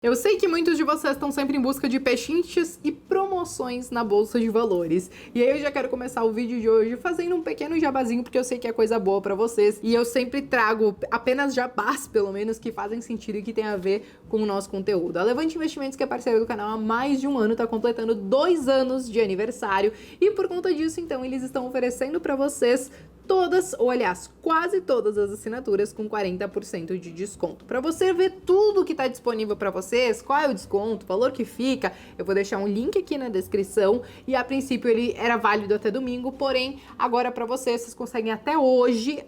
Eu sei que muitos de vocês estão sempre em busca de pechinches e promoções na Bolsa de Valores. E aí eu já quero começar o vídeo de hoje fazendo um pequeno jabazinho, porque eu sei que é coisa boa pra vocês. E eu sempre trago apenas jabás, pelo menos, que fazem sentido e que tem a ver com o nosso conteúdo. A Levante Investimentos, que é parceira do canal há mais de um ano, tá completando 2 anos de aniversário. E por conta disso, então, eles estão oferecendo pra vocês todas, ou aliás, quase todas as assinaturas com 40% de desconto. Para você ver tudo que está disponível para vocês, qual é o desconto, o valor que fica, eu vou deixar um link aqui na descrição e a princípio ele era válido até domingo, porém agora para vocês conseguem até hoje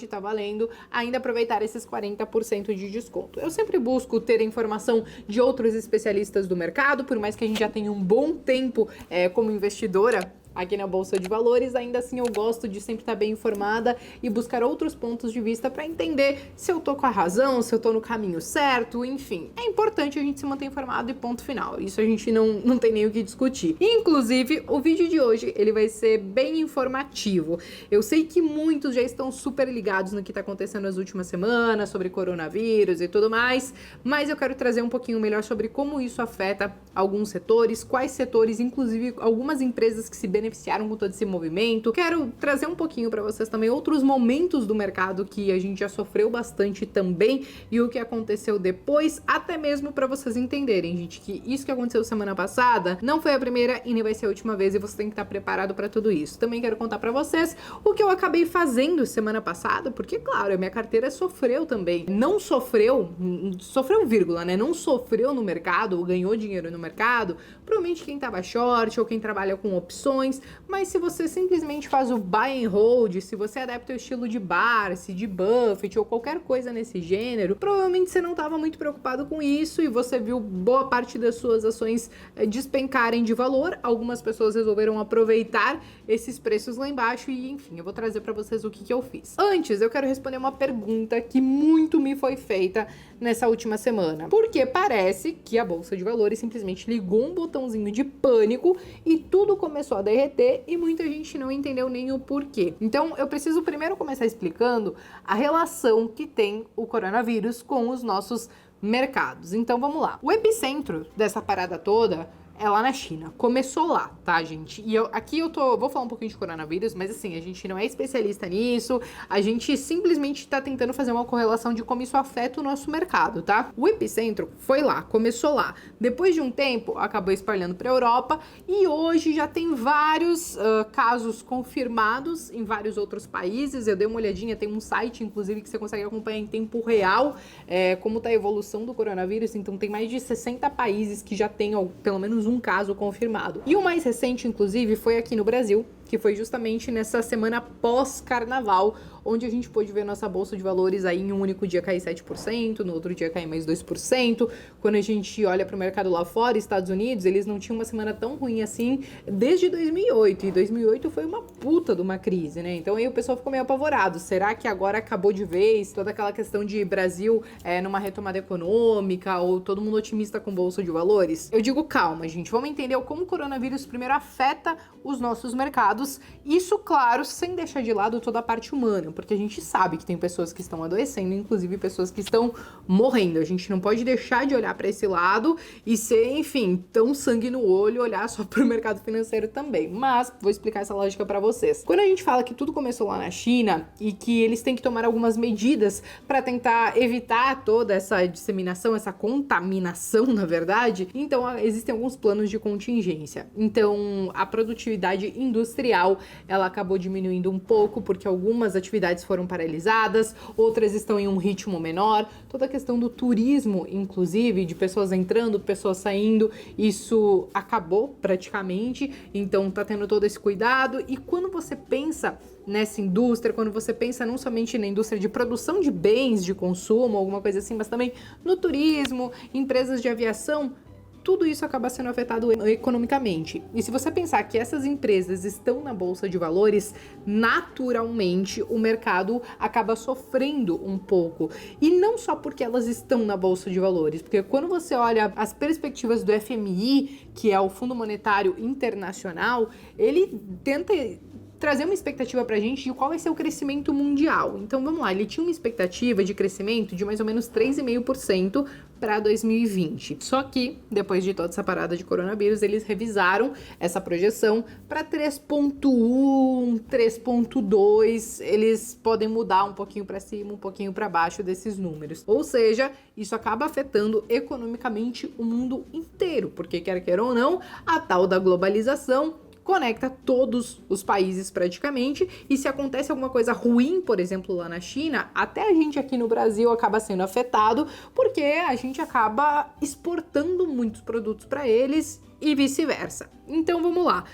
tá valendo, ainda aproveitar esses 40% de desconto. Eu sempre busco ter informação de outros especialistas do mercado, por mais que a gente já tenha um bom tempo como investidora aqui na Bolsa de Valores, ainda assim eu gosto de sempre estar bem informada e buscar outros pontos de vista para entender se eu tô com a razão, se eu tô no caminho certo, enfim. É importante a gente se manter informado e ponto final. Isso a gente não tem nem o que discutir. Inclusive, o vídeo de hoje, ele vai ser bem informativo. Eu sei que muitos já estão super ligados no que tá acontecendo nas últimas semanas, sobre coronavírus e tudo mais, mas eu quero trazer um pouquinho melhor sobre como isso afeta alguns setores, quais setores, inclusive algumas empresas que se beneficiaram com todo esse movimento. Quero trazer um pouquinho para vocês também outros momentos do mercado que a gente já sofreu bastante também e o que aconteceu depois, até mesmo para vocês entenderem, gente, que isso que aconteceu semana passada não foi a primeira e nem vai ser a última vez e você tem que estar preparado para tudo isso. Também quero contar para vocês o que eu acabei fazendo semana passada, porque claro, a minha carteira sofreu também. Não sofreu, vírgula, né? Não sofreu no mercado ou ganhou dinheiro no mercado, provavelmente quem tava short ou quem trabalha com opções, mas se você simplesmente faz o buy and hold, se você adapta o estilo de Barsi, de Buffett ou qualquer coisa nesse gênero, provavelmente você não estava muito preocupado com isso e você viu boa parte das suas ações despencarem de valor. Algumas pessoas resolveram aproveitar esses preços lá embaixo e, enfim, eu vou trazer para vocês o que eu fiz. Antes, eu quero responder uma pergunta que muito me foi feita nessa última semana, porque parece que a Bolsa de Valores simplesmente ligou um botãozinho de pânico e tudo começou a derreter e muita gente não entendeu nem o porquê. Então eu preciso primeiro começar explicando a relação que tem o coronavírus com os nossos mercados. Então vamos lá. O epicentro dessa parada toda é lá na China. Começou lá, tá, gente? E vou falar um pouquinho de coronavírus, mas assim, a gente não é especialista nisso, a gente simplesmente tá tentando fazer uma correlação de como isso afeta o nosso mercado, tá? O epicentro foi lá, começou lá. Depois de um tempo, acabou espalhando pra Europa e hoje já tem vários casos confirmados em vários outros países. Eu dei uma olhadinha, tem um site, inclusive, que você consegue acompanhar em tempo real como tá a evolução do coronavírus. Então tem mais de 60 países que já tem pelo menos um caso confirmado. E o mais recente, inclusive, foi aqui no Brasil, que foi justamente nessa semana pós-carnaval, onde a gente pôde ver nossa Bolsa de Valores aí em um único dia cair 7%, no outro dia cair mais 2%. Quando a gente olha para o mercado lá fora, Estados Unidos, eles não tinham uma semana tão ruim assim desde 2008, e 2008 foi uma puta de uma crise, né? Então aí o pessoal ficou meio apavorado. Será que agora acabou de vez toda aquela questão de Brasil numa retomada econômica, ou todo mundo otimista com Bolsa de Valores? Eu digo calma, gente, vamos entender como o coronavírus primeiro afeta os nossos mercados. Isso, claro, sem deixar de lado toda a parte humana, porque a gente sabe que tem pessoas que estão adoecendo, inclusive pessoas que estão morrendo. A gente não pode deixar de olhar para esse lado e ser, enfim, tão sangue no olho, olhar só para o mercado financeiro também. Mas vou explicar essa lógica para vocês. Quando a gente fala que tudo começou lá na China e que eles têm que tomar algumas medidas para tentar evitar toda essa disseminação, essa contaminação, na verdade, então existem alguns planos de contingência. Então, a produtividade industrial ela acabou diminuindo um pouco porque algumas atividades foram paralisadas, outras estão em um ritmo menor. Toda a questão do turismo, inclusive, de pessoas entrando, pessoas saindo, isso acabou praticamente, então tá tendo todo esse cuidado. E quando você pensa nessa indústria, quando você pensa não somente na indústria de produção de bens de consumo, alguma coisa assim, mas também no turismo, empresas de aviação, tudo isso acaba sendo afetado economicamente. E se você pensar que essas empresas estão na Bolsa de Valores, naturalmente o mercado acaba sofrendo um pouco. E não só porque elas estão na Bolsa de Valores, porque quando você olha as perspectivas do FMI, que é o Fundo Monetário Internacional, ele tenta trazer uma expectativa pra gente de qual vai ser o crescimento mundial. Então vamos lá, ele tinha uma expectativa de crescimento de mais ou menos 3,5% para 2020. Só que, depois de toda essa parada de coronavírus, eles revisaram essa projeção para 3,1, 3,2. Eles podem mudar um pouquinho para cima, um pouquinho para baixo desses números. Ou seja, isso acaba afetando economicamente o mundo inteiro, porque quer queira ou não, a tal da globalização conecta todos os países praticamente, e se acontece alguma coisa ruim, por exemplo, lá na China, até a gente aqui no Brasil acaba sendo afetado, porque a gente acaba exportando muitos produtos para eles e vice-versa. Então vamos lá.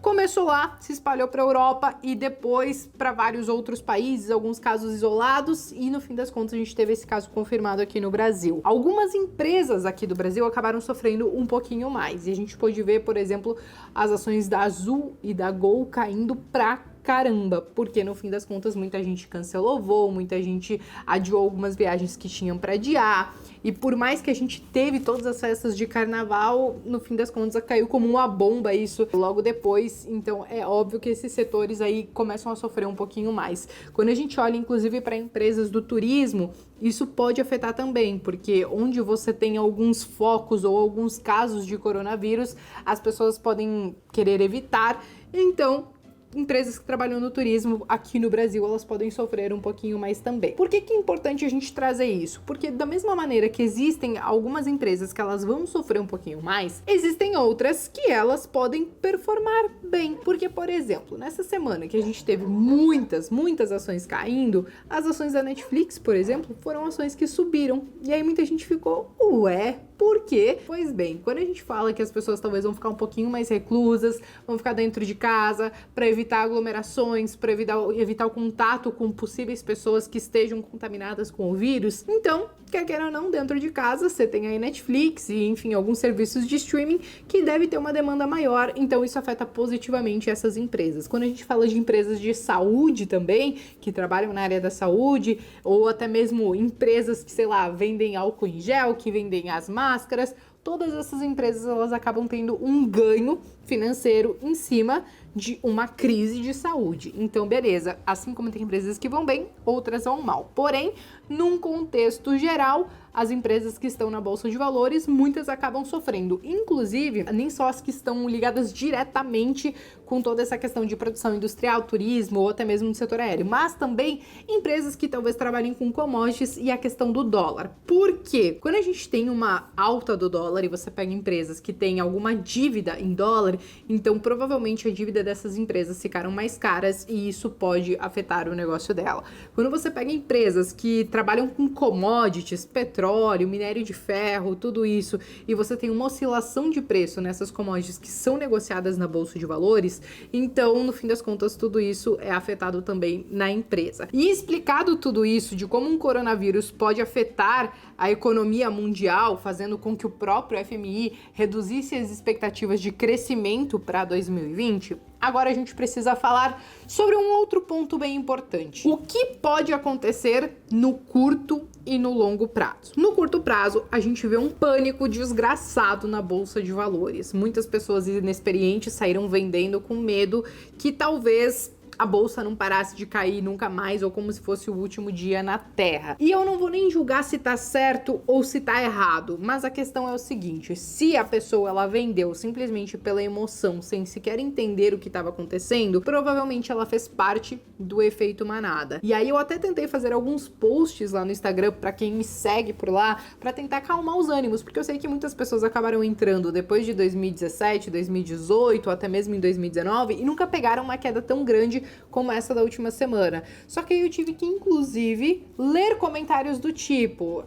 Começou lá, se espalhou para a Europa e depois para vários outros países, alguns casos isolados, e no fim das contas a gente teve esse caso confirmado aqui no Brasil. Algumas empresas aqui do Brasil acabaram sofrendo um pouquinho mais, e a gente pôde ver, por exemplo, as ações da Azul e da Gol caindo pra caramba, porque no fim das contas muita gente cancelou voo, muita gente adiou algumas viagens que tinham para adiar, e por mais que a gente teve todas as festas de carnaval, no fim das contas caiu como uma bomba isso logo depois, então é óbvio que esses setores aí começam a sofrer um pouquinho mais. Quando a gente olha inclusive para empresas do turismo, isso pode afetar também, porque onde você tem alguns focos ou alguns casos de coronavírus, as pessoas podem querer evitar, então empresas que trabalham no turismo aqui no Brasil, elas podem sofrer um pouquinho mais também. Por que que é importante a gente trazer isso? Porque da mesma maneira que existem algumas empresas que elas vão sofrer um pouquinho mais, existem outras que elas podem performar bem. Porque, por exemplo, nessa semana que a gente teve muitas ações caindo, as ações da Netflix, por exemplo, foram ações que subiram. E aí muita gente ficou, ué, por quê? Pois bem, quando a gente fala que as pessoas talvez vão ficar um pouquinho mais reclusas, vão ficar dentro de casa, para evitar aglomerações, para evitar o contato com possíveis pessoas que estejam contaminadas com o vírus, então, quer queira ou não, dentro de casa você tem aí Netflix e, enfim, alguns serviços de streaming que deve ter uma demanda maior, então isso afeta positivamente essas empresas. Quando a gente fala de empresas de saúde também, que trabalham na área da saúde, ou até mesmo empresas que, sei lá, vendem álcool em gel, que vendem as máscaras, todas essas empresas elas acabam tendo um ganho financeiro em cima de uma crise de saúde. Então, beleza, assim como tem empresas que vão bem, outras vão mal. Porém, num contexto geral, as empresas que estão na Bolsa de Valores, muitas acabam sofrendo. Inclusive, nem só as que estão ligadas diretamente com toda essa questão de produção industrial, turismo ou até mesmo no setor aéreo, mas também empresas que talvez trabalhem com commodities e a questão do dólar. Por quê? Quando a gente tem uma alta do dólar e você pega empresas que têm alguma dívida em dólar, então provavelmente a dívida dessas empresas ficaram mais caras e isso pode afetar o negócio dela. Quando você pega empresas que trabalham com commodities, petróleo, minério de ferro, tudo isso, e você tem uma oscilação de preço nessas commodities que são negociadas na Bolsa de Valores, então, no fim das contas, tudo isso é afetado também na empresa. E explicado tudo isso de como um coronavírus pode afetar a economia mundial, fazendo com que o próprio FMI reduzisse as expectativas de crescimento para 2020, agora a gente precisa falar sobre um outro ponto bem importante. O que pode acontecer no curto e no longo prazo? No curto prazo, a gente vê um pânico desgraçado na Bolsa de Valores. Muitas pessoas inexperientes saíram vendendo com medo que talvez a bolsa não parasse de cair nunca mais, ou como se fosse o último dia na Terra. E eu não vou nem julgar se tá certo ou se tá errado, mas a questão é o seguinte: se a pessoa ela vendeu simplesmente pela emoção, sem sequer entender o que estava acontecendo, provavelmente ela fez parte do efeito manada. E aí eu até tentei fazer alguns posts lá no Instagram para quem me segue por lá, para tentar acalmar os ânimos, porque eu sei que muitas pessoas acabaram entrando depois de 2017, 2018, até mesmo em 2019 e nunca pegaram uma queda tão grande como essa da última semana. Só que aí eu tive que, inclusive, ler comentários do tipo: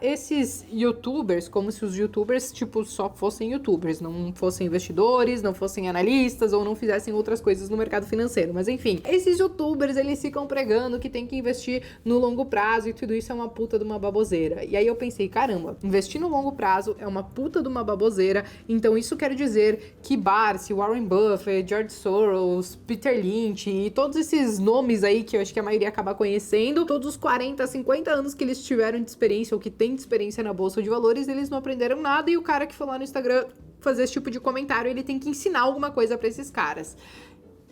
esses youtubers, como se os youtubers, tipo, só fossem youtubers, não fossem investidores, não fossem analistas ou não fizessem outras coisas no mercado financeiro. Mas enfim, esses youtubers, eles ficam pregando que tem que investir no longo prazo e tudo isso é uma puta de uma baboseira. E aí eu pensei, caramba, investir no longo prazo é uma puta de uma baboseira, então isso quer dizer que Barsi, Warren Buffett, George Soros, Peter Lynch e todos esses nomes aí que eu acho que a maioria acaba conhecendo, todos os 40, 50 anos que eles tiveram de experiência ou que tem de experiência na Bolsa de Valores, eles não aprenderam nada, e o cara que foi lá no Instagram fazer esse tipo de comentário, ele tem que ensinar alguma coisa pra esses caras.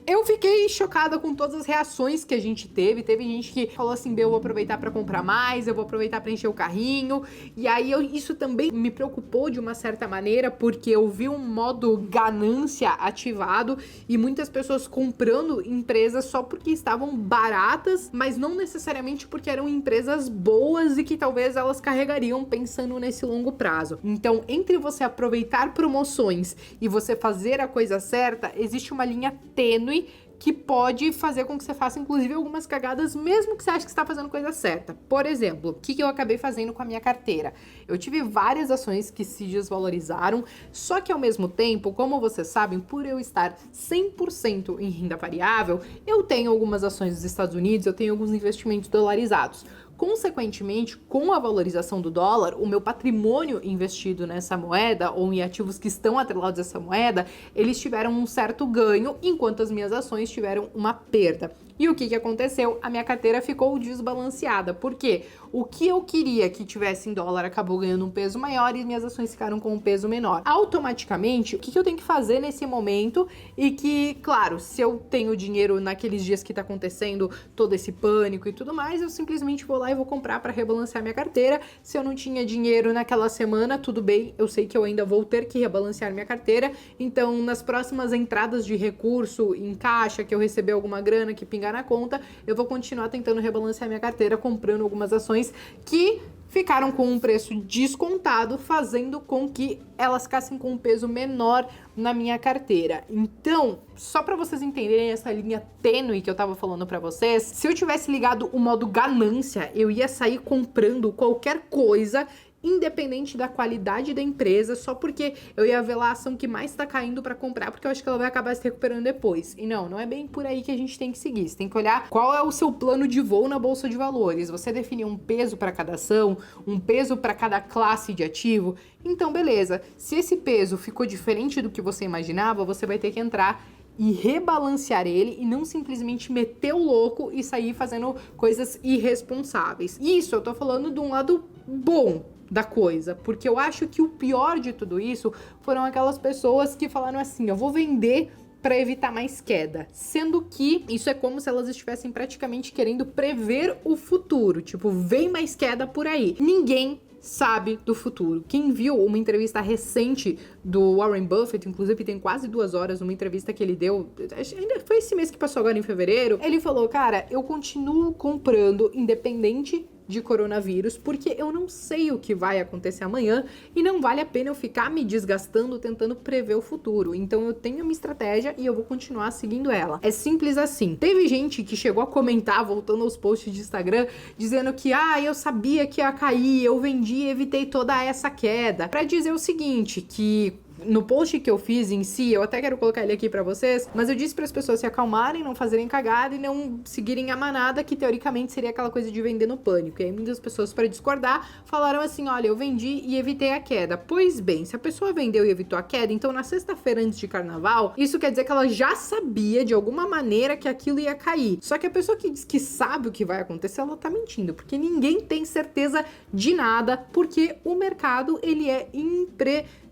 Eu fiquei chocada com todas as reações que a gente teve. Teve gente que falou assim, eu vou aproveitar pra comprar mais, eu vou aproveitar pra encher o carrinho. E aí isso também me preocupou de uma certa maneira, porque eu vi um modo ganância ativado e muitas pessoas comprando empresas só porque estavam baratas, mas não necessariamente porque eram empresas boas e que talvez elas carregariam pensando nesse longo prazo. Então, entre você aproveitar promoções e você fazer a coisa certa, existe uma linha tênue que pode fazer com que você faça, inclusive, algumas cagadas, mesmo que você ache que está fazendo coisa certa. Por exemplo, o que eu acabei fazendo com a minha carteira? Eu tive várias ações que se desvalorizaram, só que ao mesmo tempo, como vocês sabem, por eu estar 100% em renda variável, eu tenho algumas ações dos Estados Unidos, eu tenho alguns investimentos dolarizados. Consequentemente, com a valorização do dólar, o meu patrimônio investido nessa moeda ou em ativos que estão atrelados a essa moeda, eles tiveram um certo ganho, enquanto as minhas ações tiveram uma perda. E o que aconteceu? A minha carteira ficou desbalanceada. Por quê? O que eu queria que tivesse em dólar acabou ganhando um peso maior e minhas ações ficaram com um peso menor. Automaticamente, o que eu tenho que fazer nesse momento? E que, claro, se eu tenho dinheiro naqueles dias que tá acontecendo todo esse pânico e tudo mais, eu simplesmente vou lá e vou comprar para rebalancear minha carteira. Se eu não tinha dinheiro naquela semana, tudo bem, eu sei que eu ainda vou ter que rebalancear minha carteira. Então, nas próximas entradas de recurso em caixa, que eu receber alguma grana que pingar na conta, eu vou continuar tentando rebalancear minha carteira, comprando algumas ações que ficaram com um preço descontado, fazendo com que elas ficassem com um peso menor na minha carteira. Então, só para vocês entenderem essa linha tênue que eu tava falando para vocês, se eu tivesse ligado o modo ganância, eu ia sair comprando qualquer coisa, independente da qualidade da empresa, só porque eu ia ver lá a ação que mais tá caindo para comprar, porque eu acho que ela vai acabar se recuperando depois. E não é bem por aí que a gente tem que seguir. Você tem que olhar qual é o seu plano de voo na bolsa de valores. Você definiu um peso para cada ação, um peso para cada classe de ativo. Então, beleza. Se esse peso ficou diferente do que você imaginava, você vai ter que entrar e rebalancear ele e não simplesmente meter o louco e sair fazendo coisas irresponsáveis. Isso eu tô falando de um lado bom da coisa, porque eu acho que o pior de tudo isso foram aquelas pessoas que falaram assim, eu vou vender para evitar mais queda, sendo que isso é como se elas estivessem praticamente querendo prever o futuro, tipo, vem mais queda por aí. Ninguém sabe do futuro. Quem viu uma entrevista recente do Warren Buffett, inclusive tem quase 2 horas, uma entrevista que ele deu, ainda foi esse mês que passou agora em fevereiro, ele falou, cara, eu continuo comprando independente de coronavírus, porque eu não sei o que vai acontecer amanhã e não vale a pena eu ficar me desgastando tentando prever o futuro. Então eu tenho uma estratégia e eu vou continuar seguindo ela. É simples assim. Teve gente que chegou a comentar, voltando aos posts de Instagram, dizendo que, eu sabia que ia cair, eu vendi e evitei toda essa queda. Pra dizer o seguinte, que no post que eu fiz em si, eu até quero colocar ele aqui pra vocês, mas eu disse para as pessoas se acalmarem, não fazerem cagada e não seguirem a manada, que teoricamente seria aquela coisa de vender no pânico. E aí muitas pessoas, para discordar, falaram assim, olha, eu vendi e evitei a queda. Pois bem, se a pessoa vendeu e evitou a queda, então na sexta-feira antes de carnaval, isso quer dizer que ela já sabia de alguma maneira que aquilo ia cair. Só que a pessoa que diz que sabe o que vai acontecer, ela tá mentindo, porque ninguém tem certeza de nada, porque o mercado, ele é imprevisível.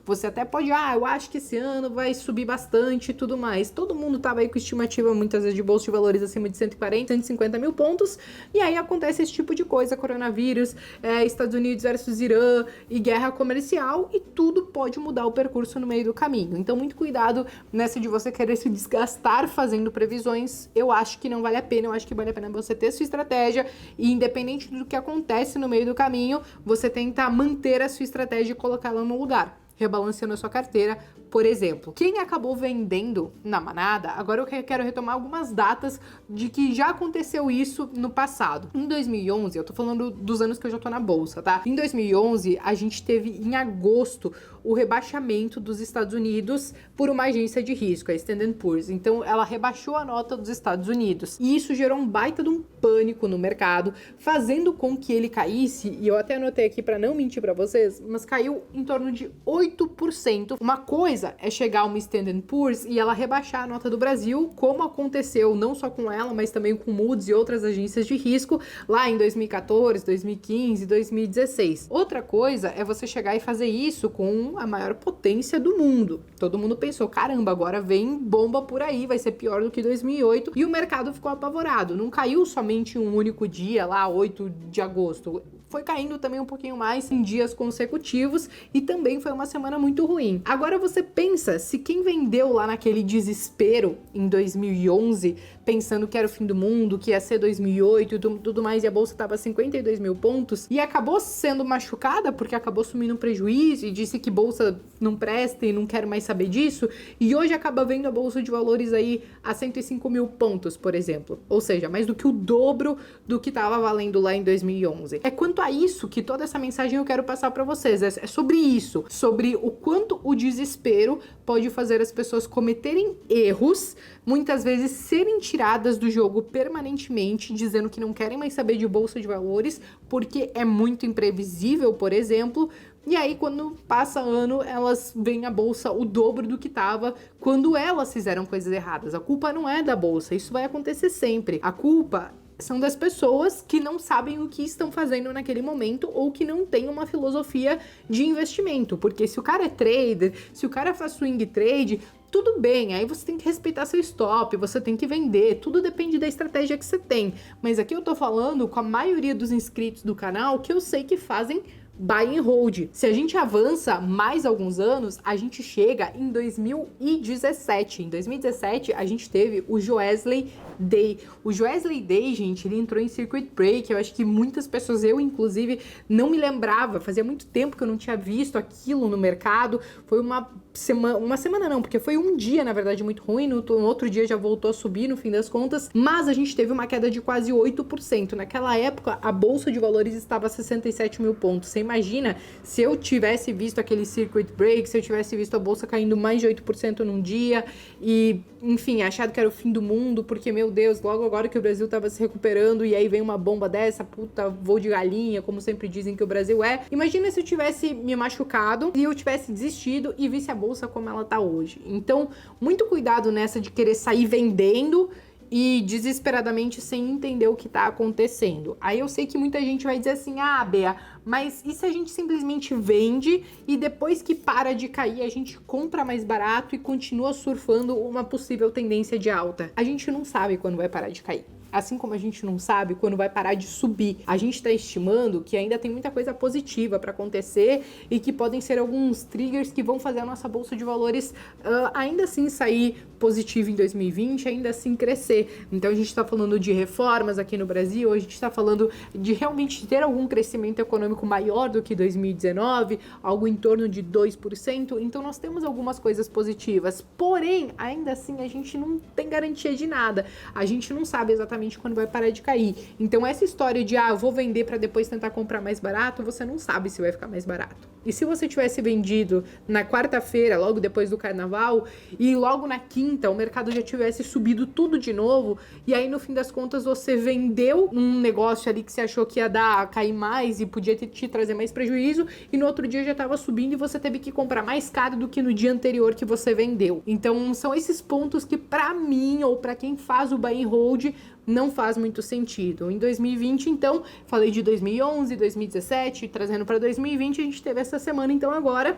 Você até pode, eu acho que esse ano vai subir bastante e tudo mais. Todo mundo tava aí com estimativa muitas vezes de bolsa de valores acima de 140, 150 mil pontos, e aí acontece esse tipo de coisa, coronavírus, Estados Unidos versus Irã e guerra comercial, e tudo pode mudar o percurso no meio do caminho. Então muito cuidado nessa de você querer se desgastar fazendo previsões. Eu acho que não vale a pena, eu acho que vale a pena você ter sua estratégia e independente do que acontece no meio do caminho, você tenta manter a sua estratégia e colocá-la no lugar, rebalanceando a sua carteira, por exemplo. Quem acabou vendendo na manada, agora eu quero retomar algumas datas de que já aconteceu isso no passado. Em 2011, eu tô falando dos anos que eu já tô na bolsa, tá? Em 2011, a gente teve em agosto o rebaixamento dos Estados Unidos por uma agência de risco, a Standard Poor's. Então, ela rebaixou a nota dos Estados Unidos. E isso gerou um baita de um pânico no mercado, fazendo com que ele caísse, e eu até anotei aqui para não mentir para vocês, mas caiu em torno de 8%. Uma coisa coisa é chegar uma Standard & Poor's e ela rebaixar a nota do Brasil, como aconteceu não só com ela, mas também com Moody's e outras agências de risco lá em 2014, 2015, 2016. Outra coisa é você chegar e fazer isso com a maior potência do mundo. Todo mundo pensou, caramba, agora vem bomba por aí, vai ser pior do que 2008, e o mercado ficou apavorado. Não caiu somente um único dia, lá 8 de agosto. Foi caindo também um pouquinho mais em dias consecutivos e também foi uma semana muito ruim. Agora você pensa, se quem vendeu lá naquele desespero em 2011, pensando que era o fim do mundo, que ia ser 2008 e tudo mais, e a bolsa tava 52 mil pontos, e acabou sendo machucada porque acabou sumindo um prejuízo e disse que bolsa não presta e não quero mais saber disso, e hoje acaba vendo a bolsa de valores aí a 105 mil pontos, por exemplo. Ou seja, mais do que o dobro do que tava valendo lá em 2011. É quanto a isso que toda essa mensagem eu quero passar para vocês. É sobre isso, sobre o quanto o desespero pode fazer as pessoas cometerem erros, muitas vezes serem tiradas do jogo permanentemente, dizendo que não querem mais saber de bolsa de valores, porque é muito imprevisível, por exemplo. E aí, quando passa ano, elas veem a bolsa o dobro do que estava quando elas fizeram coisas erradas. A culpa não é da bolsa, isso vai acontecer sempre. A culpa são das pessoas que não sabem o que estão fazendo naquele momento ou que não têm uma filosofia de investimento. Porque se o cara é trader, se o cara faz swing trade, tudo bem, aí você tem que respeitar seu stop, você tem que vender, tudo depende da estratégia que você tem. Mas aqui eu tô falando com a maioria dos inscritos do canal que eu sei que fazem buy and hold. Se a gente avança mais alguns anos, a gente chega em 2017. Em 2017, a gente teve o Joesley Day. O Joesley Day, gente, ele entrou em circuit break. Eu acho que muitas pessoas, eu inclusive, não me lembrava. Fazia muito tempo que eu não tinha visto aquilo no mercado. Foi uma semana não, porque foi um dia, na verdade, muito ruim. No outro dia já voltou a subir, no fim das contas. Mas a gente teve uma queda de quase 8%. Naquela época, a Bolsa de Valores estava a 67 mil pontos. Você imagina se eu tivesse visto aquele circuit break, se eu tivesse visto a bolsa caindo mais de 8% num dia e, enfim, achado que era o fim do mundo, porque, meu Deus, logo agora que o Brasil tava se recuperando e aí vem uma bomba dessa, puta, voo de galinha, como sempre dizem que o Brasil é. Imagina se eu tivesse me machucado e eu tivesse desistido e visse a bolsa como ela tá hoje. Então, muito cuidado nessa de querer sair vendendo e desesperadamente sem entender o que tá acontecendo. Aí eu sei que muita gente vai dizer assim, ah, Bea, mas e se a gente simplesmente vende e depois que para de cair a gente compra mais barato e continua surfando uma possível tendência de alta? A gente não sabe quando vai parar de cair. Assim como a gente não sabe quando vai parar de subir. A gente está estimando que ainda tem muita coisa positiva para acontecer e que podem ser alguns triggers que vão fazer a nossa bolsa de valores ainda assim sair positivo em 2020, ainda assim crescer. Então a gente está falando de reformas aqui no Brasil, a gente está falando de realmente ter algum crescimento econômico maior do que 2019, algo em torno de 2%. Então nós temos algumas coisas positivas. Porém, ainda assim a gente não tem garantia de nada. A gente não sabe exatamente quando vai parar de cair. Então essa história de eu vou vender para depois tentar comprar mais barato, você não sabe se vai ficar mais barato. E se você tivesse vendido na quarta-feira, logo depois do carnaval, e logo na quinta o mercado já tivesse subido tudo de novo, e aí no fim das contas você vendeu um negócio ali que você achou que ia cair mais e podia te trazer mais prejuízo, e no outro dia já estava subindo e você teve que comprar mais caro do que no dia anterior que você vendeu. Então são esses pontos que para mim, ou para quem faz o buy and hold, não faz muito sentido. Em 2020, então, falei de 2011, 2017, trazendo para 2020, a gente teve essa semana, então, agora,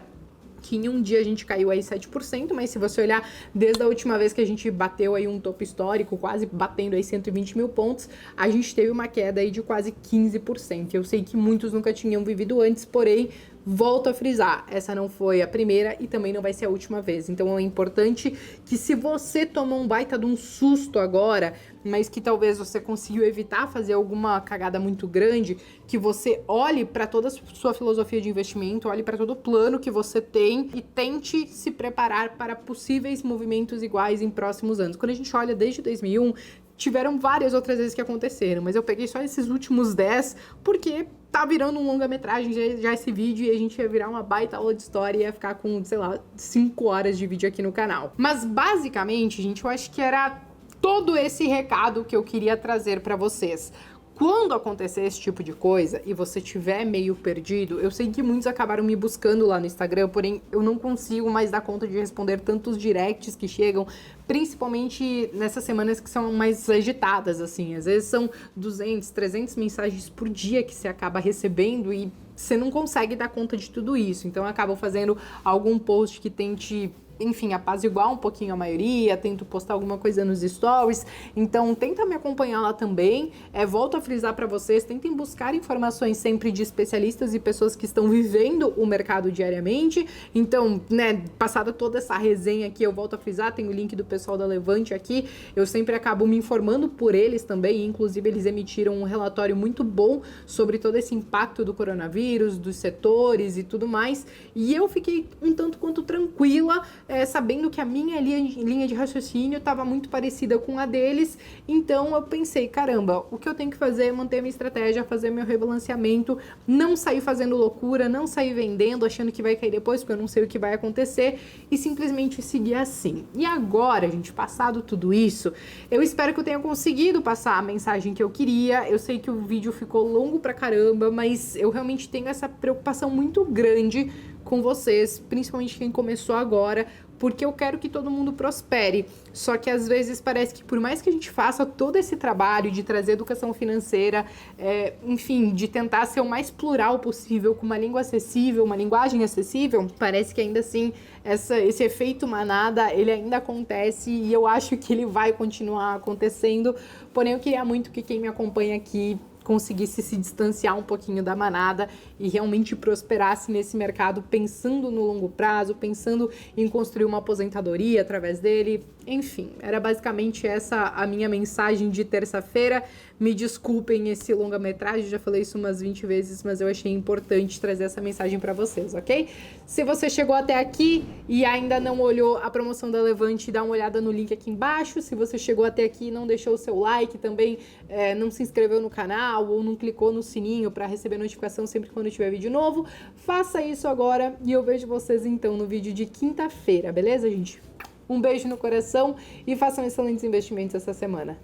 que em um dia a gente caiu aí 7%, mas se você olhar desde a última vez que a gente bateu aí um topo histórico, quase batendo aí 120 mil pontos, a gente teve uma queda aí de quase 15%. Eu sei que muitos nunca tinham vivido antes, porém, volto a frisar, essa não foi a primeira e também não vai ser a última vez. Então é importante que se você tomou um baita de um susto agora, mas que talvez você conseguiu evitar fazer alguma cagada muito grande, que você olhe para toda a sua filosofia de investimento, olhe para todo o plano que você tem e tente se preparar para possíveis movimentos iguais em próximos anos. Quando a gente olha desde 2001, tiveram várias outras vezes que aconteceram, mas eu peguei só esses últimos 10 porque tá virando um longa-metragem já esse vídeo e a gente ia virar uma baita aula de história e ia ficar com, sei lá, 5 horas de vídeo aqui no canal. Mas basicamente, gente, eu acho que era todo esse recado que eu queria trazer pra vocês. Quando acontecer esse tipo de coisa e você tiver meio perdido, eu sei que muitos acabaram me buscando lá no Instagram, porém eu não consigo mais dar conta de responder tantos directs que chegam, principalmente nessas semanas que são mais agitadas, assim. Às vezes são 200, 300 mensagens por dia que você acaba recebendo e você não consegue dar conta de tudo isso. Então eu acabo fazendo algum post que tente, enfim, apaziguar um pouquinho a maioria, tento postar alguma coisa nos stories, então tenta me acompanhar lá também, volto a frisar para vocês, tentem buscar informações sempre de especialistas e pessoas que estão vivendo o mercado diariamente, então, né, passada toda essa resenha aqui, eu volto a frisar, tem o link do pessoal da Levante aqui, eu sempre acabo me informando por eles também, inclusive eles emitiram um relatório muito bom sobre todo esse impacto do coronavírus, dos setores e tudo mais, e eu fiquei um tanto quanto tranquila, sabendo que a minha linha de raciocínio estava muito parecida com a deles, então eu pensei, caramba, o que eu tenho que fazer é manter a minha estratégia, fazer meu rebalanceamento, não sair fazendo loucura, não sair vendendo, achando que vai cair depois, porque eu não sei o que vai acontecer, e simplesmente seguir assim. E agora, gente, passado tudo isso, eu espero que eu tenha conseguido passar a mensagem que eu queria, eu sei que o vídeo ficou longo pra caramba, mas eu realmente tenho essa preocupação muito grande com vocês, principalmente quem começou agora, porque eu quero que todo mundo prospere. Só que às vezes parece que por mais que a gente faça todo esse trabalho de trazer educação financeira, enfim, de tentar ser o mais plural possível, com uma língua acessível, uma linguagem acessível, parece que ainda assim esse efeito manada, ele ainda acontece e eu acho que ele vai continuar acontecendo. Porém, eu queria muito que quem me acompanha aqui conseguisse se distanciar um pouquinho da manada e realmente prosperasse nesse mercado pensando no longo prazo, pensando em construir uma aposentadoria através dele. Enfim, era basicamente essa a minha mensagem de terça-feira. Me desculpem esse longa-metragem, já falei isso umas 20 vezes, mas eu achei importante trazer essa mensagem para vocês, ok? Se você chegou até aqui e ainda não olhou a promoção da Levante, dá uma olhada no link aqui embaixo. Se você chegou até aqui e não deixou o seu like, também não se inscreveu no canal ou não clicou no sininho para receber notificação sempre quando tiver vídeo novo, faça isso agora e eu vejo vocês então no vídeo de quinta-feira, beleza, gente? Um beijo no coração e façam excelentes investimentos essa semana.